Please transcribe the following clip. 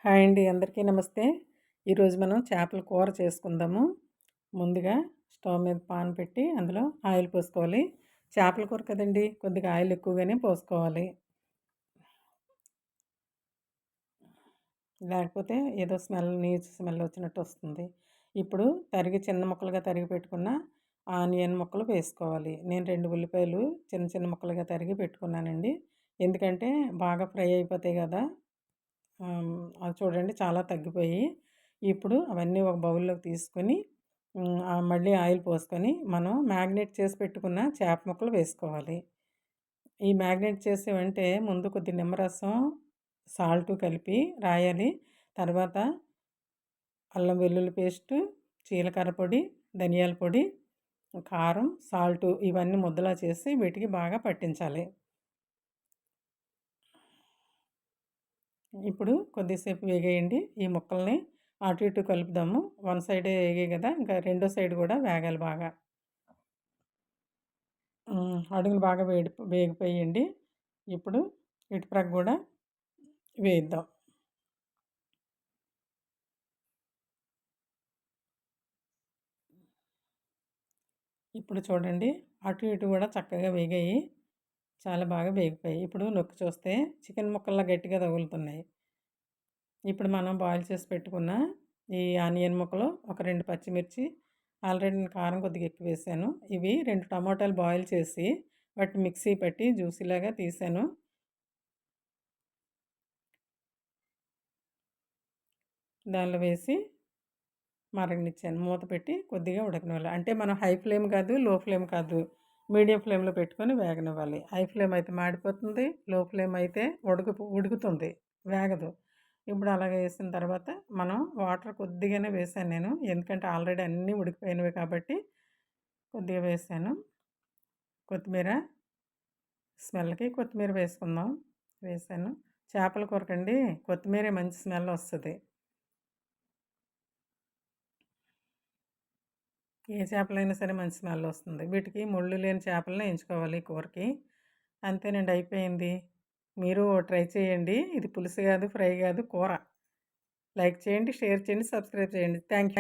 Hi అండి, అందరికీ నమస్తే. ఈరోజు మనం చేపల కూర చేసుకుందాము. ముందుగా స్టవ్ మీద పాన్ పెట్టి అందులో ఆయిల్ పోసుకోవాలి. చేపల కూర కదండి, కొద్దిగా ఆయిల్ ఎక్కువగానే పోసుకోవాలి. లేకపోతే ఏదో నీచు స్మెల్ వచ్చినట్టు వస్తుంది. ఇప్పుడు చిన్న ముక్కలుగా తరిగి పెట్టుకున్న ఆనియన్ ముక్కలు వేసుకోవాలి. నేను 2 ఉల్లిపాయలు చిన్న చిన్న ముక్కలుగా తరిగి పెట్టుకున్నానండి. ఎందుకంటే బాగా ఫ్రై అయిపోతాయి కదా. అది చూడండి చాలా తగ్గిపోయి. ఇప్పుడు అవన్నీ ఒక బౌల్లోకి తీసుకొని మళ్ళీ ఆయిల్ పోసుకొని మనం మ్యాగ్నేట్ చేసి పెట్టుకున్న చేప ముక్కలు వేసుకోవాలి. ఈ మ్యాగ్నేట్ చేసేవంటే ముందు కొద్ది నిమ్మరసం, సాల్టు కలిపి రాయాలి. తర్వాత అల్లం వెల్లుల్లి పేస్టు, జీలకర్ర పొడి, ధనియాల పొడి, కారం, సాల్టు ఇవన్నీ ముద్దలా చేసి వీటికి బాగా పట్టించాలి. ఇప్పుడు కొద్దిసేపు వేగేయండి. ఈ ముక్కల్ని అటు ఇటు కలుపుదాము. వన్ సైడే వేగాయి కదా, ఇంకా రెండో సైడ్ కూడా వేగాలి బాగా. అడుగులు బాగా వేగిపోయాయండి. ఇప్పుడు ఇటు ప్రక్క కూడా వేయిద్దాం. ఇప్పుడు చూడండి, అటు ఇటు కూడా చక్కగా వేగాయి. చాలా బాగా వేగిపోయాయి. ఇప్పుడు నొక్కి చూస్తే చికెన్ ముక్కల్లా గట్టిగా తగులుతున్నాయి. ఇప్పుడు మనం బాయిల్ చేసి పెట్టుకున్న ఈ ఆనియన్ ముక్కలు, ఒక 2 పచ్చిమిర్చి, ఆల్రెడీ నేను కారం కొద్దిగా ఎక్కువ వేసాను. ఇవి 2 టమాటాలు బాయిల్ చేసి వాటిని మిక్సీ పట్టి జ్యూసీలాగా తీసాను. దానిలో వేసి మరగనిచ్చాను. మూత పెట్టి కొద్దిగా ఉడకనివ్వాలి. అంటే మనం హై ఫ్లేమ్ కాదు, లో ఫ్లేమ్ కాదు, మీడియం ఫ్లేమ్లో పెట్టుకొని వేగనివ్వాలి. హై ఫ్లేమ్ అయితే మాడిపోతుంది, లో ఫ్లేమ్ అయితే ఉడుకుతుంది, వేగదు. ఇప్పుడు అలాగే వేసిన తర్వాత మనం వాటర్ కొద్దిగానే వేసాను నేను, ఎందుకంటే ఆల్రెడీ అన్నీ ఉడికిపోయినవి కాబట్టి కొద్దిగా వేసాను. కొత్తిమీర, స్మెల్కి కొత్తిమీర వేసుకుందాం. వేసాను. చేపల కూరకండి కొత్తిమీరే మంచి స్మెల్ వస్తుంది. ఏ చేపలైనా సరే మంచి స్మెల్ వస్తుంది. వీటికి ముళ్ళు లేని చేపలనే ఎంచుకోవాలి ఈ కూరకి. అంతేనండి, అయిపోయింది. మీరు ట్రై చేయండి. ఇది పులుసు కాదు, ఫ్రై కాదు, కూర. లైక్ చేయండి, షేర్ చేయండి, సబ్స్క్రైబ్ చేయండి. Thank you.